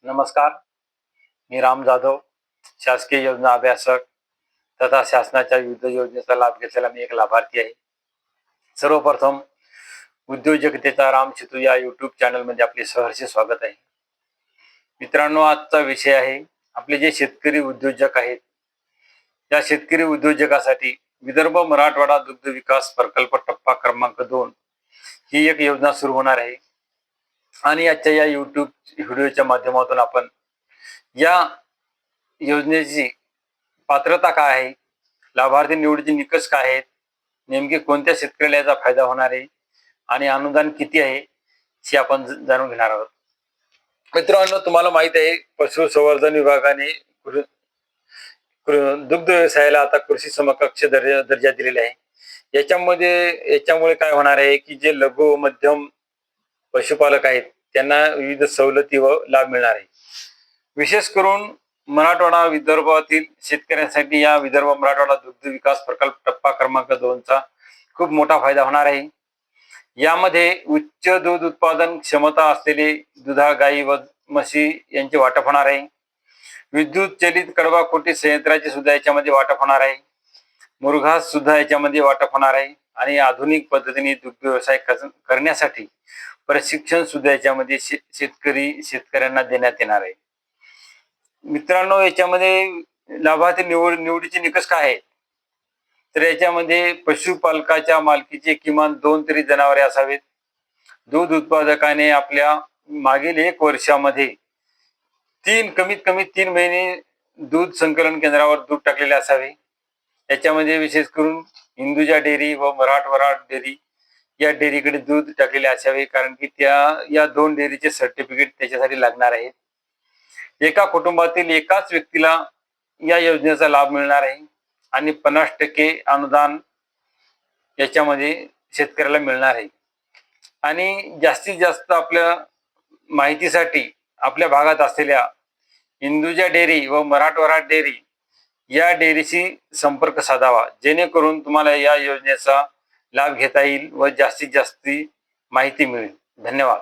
नमस्कार. मी राम जाधव, शासकीय योजना अभ्यासक तथा शासनाच्या विविध योजनेचा लाभ घेतलेला मी एक लाभार्थी आहे. सर्वप्रथम उद्योजकतेचा राम सेतू या यूट्यूब चॅनलमध्ये आपले सहर्ष स्वागत आहे. मित्रांनो, आजचा विषय आहे आपले जे शेतकरी उद्योजक आहेत, त्या शेतकरी उद्योजकासाठी विदर्भ मराठवाडा दुग्ध विकास प्रकल्प टप्पा क्रमांक 2 ही एक योजना सुरू होणार आहे. आणि आजच्या या यूट्यूब व्हिडिओच्या माध्यमातून आपण या योजनेची पात्रता काय आहे, लाभार्थी निवडीचे निकष काय आहेत, नेमके कोणत्या शेतकऱ्याला याचा फायदा होणार आहे आणि अनुदान किती आहे हे आपण जाणून घेणार आहोत. मित्रांनो, तुम्हाला माहित आहे पशुसंवर्धन विभागाने दुग्ध व्यवसायाला आता कृषी समकक्ष दर्जा दिलेला आहे. याच्यामुळे काय होणार आहे की जे लघु व मध्यम पशुपालक आहेत त्यांना विविध सवलती व लाभ मिळणार आहे. विशेष करून मराठवाडा विदर्भातील शेतकऱ्यांसाठी या विदर्भ मराठवाडा दुग्ध विकास प्रकल्प टप्पा क्रमांक 2 चा खूप मोठा फायदा होणार आहे. यामध्ये उच्च दूध उत्पादन क्षमता असलेले दुधा गाई व म्हशी यांचे वाटप होणार आहे. विद्युत चलित कडबा कोटी संयंत्राचे सुद्धा याच्यामध्ये वाटप होणार आहे. मुरघास सुद्धा याच्यामध्ये वाटप होणार आहे आणि आधुनिक पद्धतीने दुग्ध व्यवसाय करण्यासाठी प्रशिक्षण सुद्धा याच्यामध्ये शेतकऱ्यांना देण्यात येणार आहे. मित्रांनो, याच्यामध्ये लाभार्थी निवडीचे निकष काय आहेत तर याच्यामध्ये पशुपालकाच्या मालकीचे किमान 2 तरी जनावरे असावेत. दूध उत्पादकाने आपल्या मागील 1 वर्षामध्ये कमीत कमी 3 महिने दूध संकलन केंद्रावर दूध टाकलेले असावे. याच्यामध्ये विशेष करून हिंदुजा डेअरी व मराठवाडा डेअरी या डेअरीकडे दूध टाकलेले असावे, कारण की या 2 डेअरीचे सर्टिफिकेट त्याच्यासाठी लागणार आहे. एका कुटुंबातील एकाच व्यक्तीला या योजनेचा लाभ मिळणार आहे आणि 50% अनुदान याच्यामध्ये शेतकऱ्याला मिळणार आहे. आणि जास्तीत जास्त आपल्या माहितीसाठी आपल्या भागात असलेल्या हिंदुजा डेअरी व मराठवाडा डेअरी या डेअरीशी संपर्क साधावा, जेणेकरून तुम्हाला या योजनेचा लाभ घेता येईल व जास्तीत जास्त माहिती मिळेल. धन्यवाद.